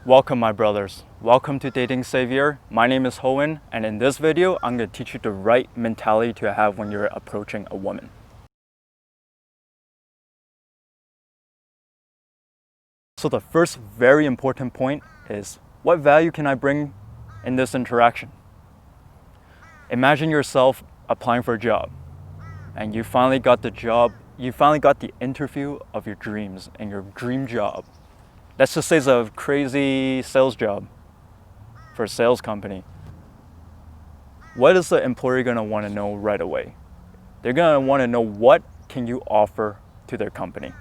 Welcome my brothers. Welcome to Dating Savior. My name is Hoen, and in this video, I'm going to teach you the right mentality to have when you're approaching a woman. So the first very important point is, what value can I bring in this interaction? Imagine yourself applying for a job, and you finally got the job, you finally got the interview of your dreams and your dream job. Let's just say it's a crazy sales job for a sales company. What is the employer gonna wanna know right away? They're gonna wanna know, what can you offer to their company,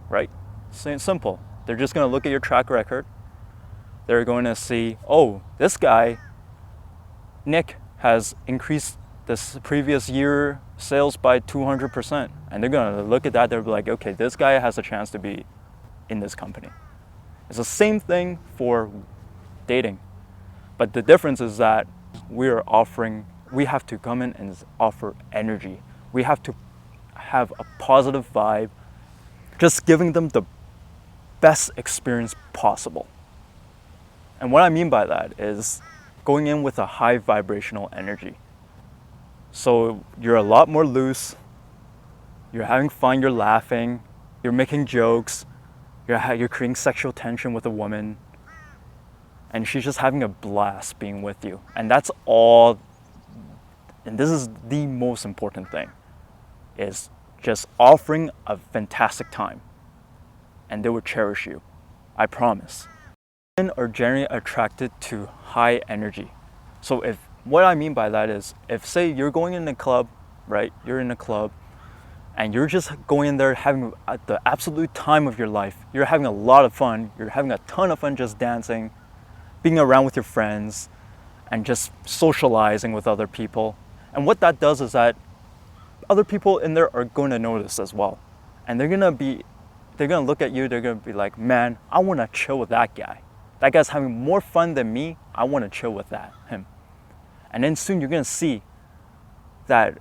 right? Simple. They're just gonna look at your track record. They're going to see, oh, this guy, Nick, has increased this previous year sales by 200%. And they're gonna look at that, they'll be like, okay, this guy has a chance to be in this company. It's the same thing for dating. But the difference is that we have to come in and offer energy. We have to have a positive vibe, just giving them the best experience possible. And what I mean by that is going in with a high vibrational energy. So you're a lot more loose, you're having fun, you're laughing, you're making jokes, you're creating sexual tension with a woman, and she's just having a blast being with you. And that's all, and this is the most important thing, is just offering a fantastic time, and they will cherish you, I promise. Women are generally attracted to high energy. So what I mean by that is, if say you're going in a club, right? You're in a club and you're just going in there having the absolute time of your life. You're having a lot of fun. You're having a ton of fun just dancing, being around with your friends, and just socializing with other people. And what that does is that other people in there are going to notice as well. And they're gonna look at you, they're gonna be like, man, I wanna chill with that guy. That guy's having more fun than me, I wanna chill with him. And then soon you're gonna see that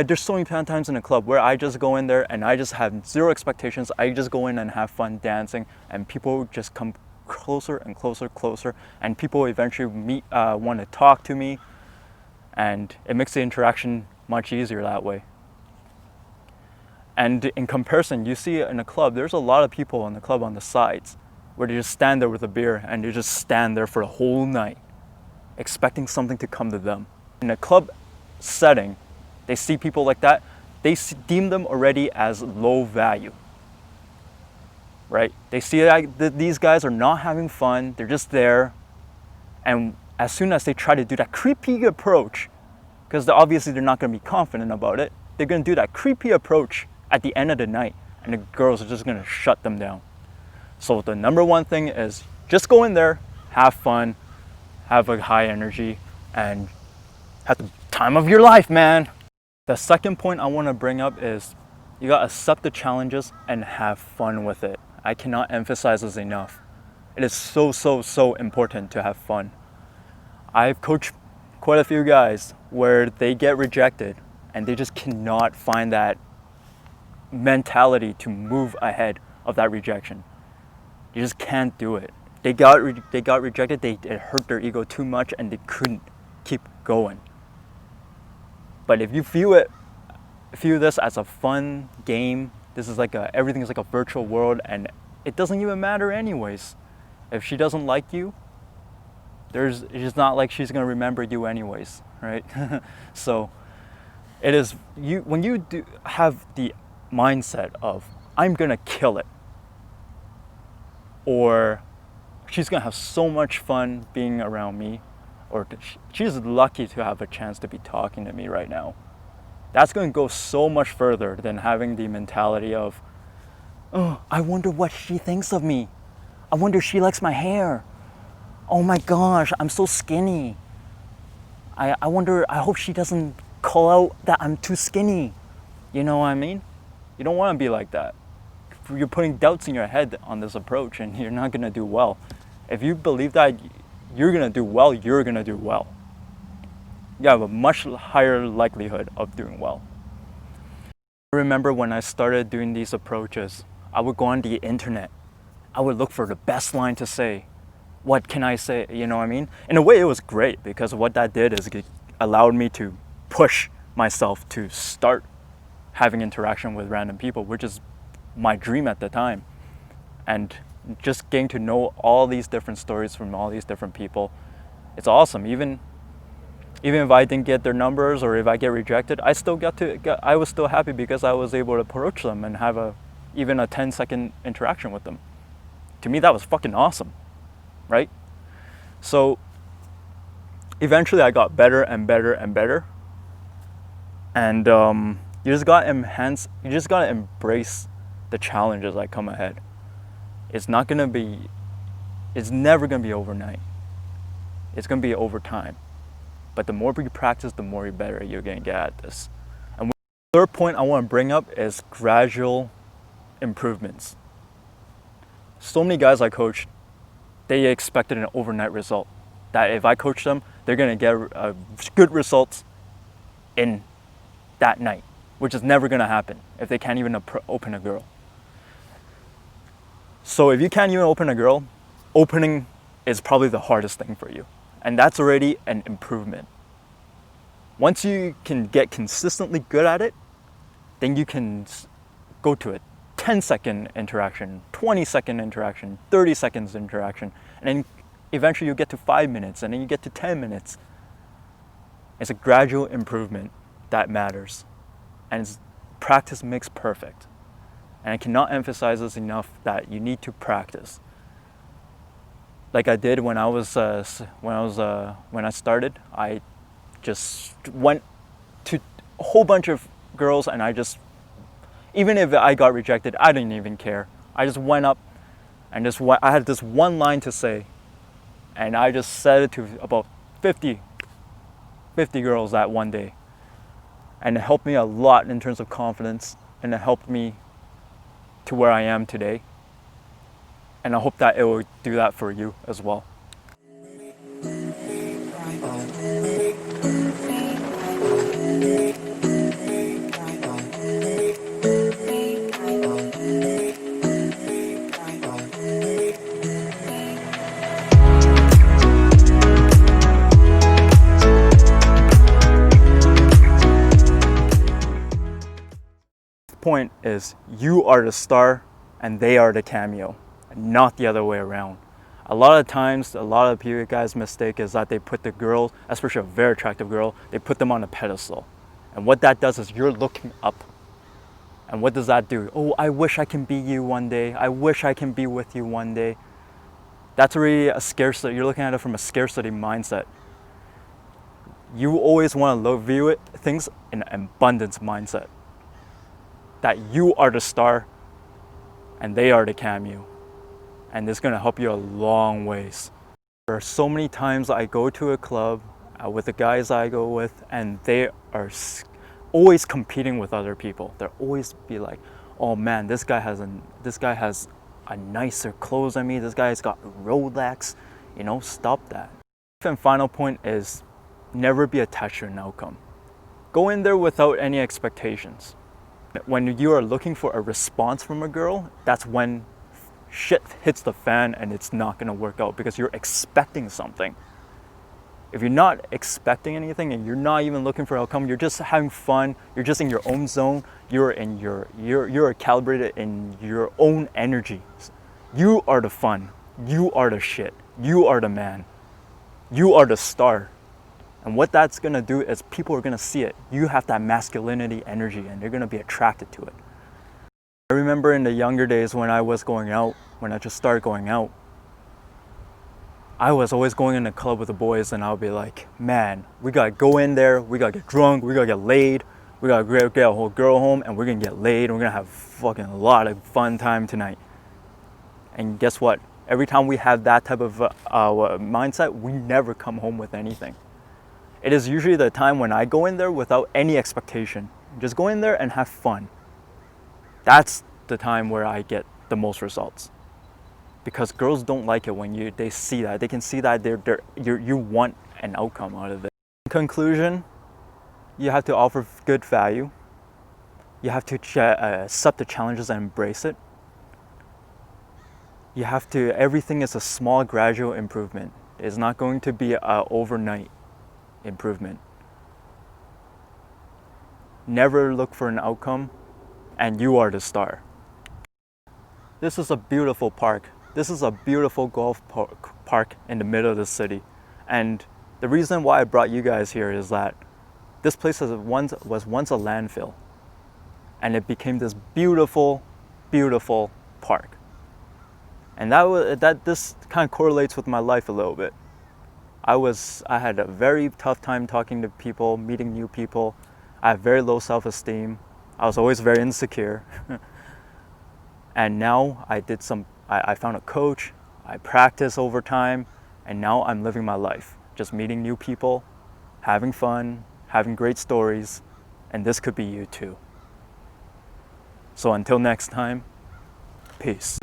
there's so many times in a club where I just go in there and I just have zero expectations. I just go in and have fun dancing, and people just come closer and closer, and people eventually want to talk to me, and it makes the interaction much easier that way. And in comparison, you see in a club, there's a lot of people in the club on the sides where they just stand there with a beer and they just stand there for the whole night expecting something to come to them. In a club setting, they see people like that, they deem them already as low value, right? They see that these guys are not having fun, they're just there. And as soon as they try to do that creepy approach, because obviously they're not gonna be confident about it, they're gonna do that creepy approach at the end of the night, and the girls are just gonna shut them down. So the number one thing is, just go in there, have fun, have a high energy, and have the time of your life, man. The second point I want to bring up is, you gotta accept the challenges and have fun with it. I cannot emphasize this enough. It is so important to have fun. I've coached quite a few guys where they get rejected and they just cannot find that mentality to move ahead of that rejection. You just can't do it. They got rejected, it hurt their ego too much, and they couldn't keep going. But if you view this as a fun game, this is like everything is like a virtual world, and it doesn't even matter anyways. If she doesn't like you, it's just not like she's gonna remember you anyways, right? So it is when you do have the mindset of, I'm gonna kill it, or she's gonna have so much fun being around me, or she's lucky to have a chance to be talking to me right now. That's going to go so much further than having the mentality of, oh, I wonder what she thinks of me. I wonder if she likes my hair. Oh my gosh, I'm so skinny. I hope she doesn't call out that I'm too skinny. You know what I mean? You don't want to be like that. You're putting doubts in your head on this approach, and you're not going to do well. If you believe that you're gonna do well, you're gonna do well. You have a much higher likelihood of doing well. I remember when I started doing these approaches, I would go on the internet I would look for the best line to say. What can I say? You know what I mean? In a way, it was great because what that did is it allowed me to push myself to start having interaction with random people, which is my dream at the time. And just getting to know all these different stories from all these different people, it's awesome. Even if I didn't get their numbers or if I get rejected, I was still happy because I was able to approach them and have even a 10-second interaction with them. To me, that was fucking awesome, right? So eventually I got better and better and better. And you just gotta embrace the challenges that come ahead. It's never gonna be overnight. It's gonna be over time. But the more you practice, the more better you're gonna get at this. And the third point I want to bring up is gradual improvements. So many guys I coached, they expected an overnight result. That if I coach them, they're gonna get good results in that night, which is never gonna happen if they can't even open a girl. So if you can't even open a girl, opening is probably the hardest thing for you. And that's already an improvement. Once you can get consistently good at it, then you can go to a 10-second interaction, 20-second interaction, 30 seconds interaction, and then eventually you get to 5 minutes, and then you get to 10 minutes. It's a gradual improvement that matters. And practice makes perfect. And I cannot emphasize this enough that you need to practice. Like I did when I started, I just went to a whole bunch of girls, and even if I got rejected, I didn't even care. I just went up and I had this one line to say, and I just said it to about 50 girls that one day. And it helped me a lot in terms of confidence, and it helped me to where I am today. And I hope that it will do that for you as well. Point is, you are the star and they are the cameo, not the other way around. A lot of times, a lot of you guys' mistake is that they put the girl, especially a very attractive girl, they put them on a pedestal. And what that does is you're looking up. And what does that do? Oh, I wish I can be you one day. I wish I can be with you one day. That's already a scarcity. You're looking at it from a scarcity mindset. You always want to view things in an abundance mindset. That you are the star and they are the cameo. And it's gonna help you a long ways. There are so many times I go to a club with the guys I go with, and they are always competing with other people. They'll always be like, oh man, this guy has a nicer clothes than me. This guy's got Rolex. Stop that. And final point is never be attached to an outcome. Go in there without any expectations. When you are looking for a response from a girl, that's when shit hits the fan and it's not gonna work out because you're expecting something. If you're not expecting anything and you're not even looking for an outcome, you're just having fun, you're just in your own zone, you're calibrated in your own energy. You are the fun, you are the shit, you are the man, you are the star. And what that's gonna do is people are gonna see it. You have that masculinity energy and they're gonna be attracted to it. I remember in the younger days when I just started going out, I was always going in the club with the boys and I'll be like, man, we gotta go in there, we gotta get drunk, we gotta get laid, we gotta get a whole girl home and we're gonna get laid and we're gonna have fucking a lot of fun time tonight. And guess what? Every time we have that type of mindset, we never come home with anything. It is usually the time when I go in there without any expectation. Just go in there and have fun. That's the time where I get the most results. Because girls don't like it when they see that. They can see that you want an outcome out of it. In conclusion, you have to offer good value. You have to accept the challenges and embrace it. You have to, everything is a small gradual improvement. It's not going to be an overnight improvement. Never look for an outcome, and you are the star. This is a beautiful park. This is a beautiful golf park in the middle of the city. And the reason why I brought you guys here is that this place was once a landfill, and it became this beautiful, beautiful park. And this kind of correlates with my life a little bit. I had a very tough time talking to people, meeting new people. I have very low self-esteem. I was always very insecure. And now I found a coach, I practice over time, and now I'm living my life. Just meeting new people, having fun, having great stories, and this could be you too. So until next time, peace.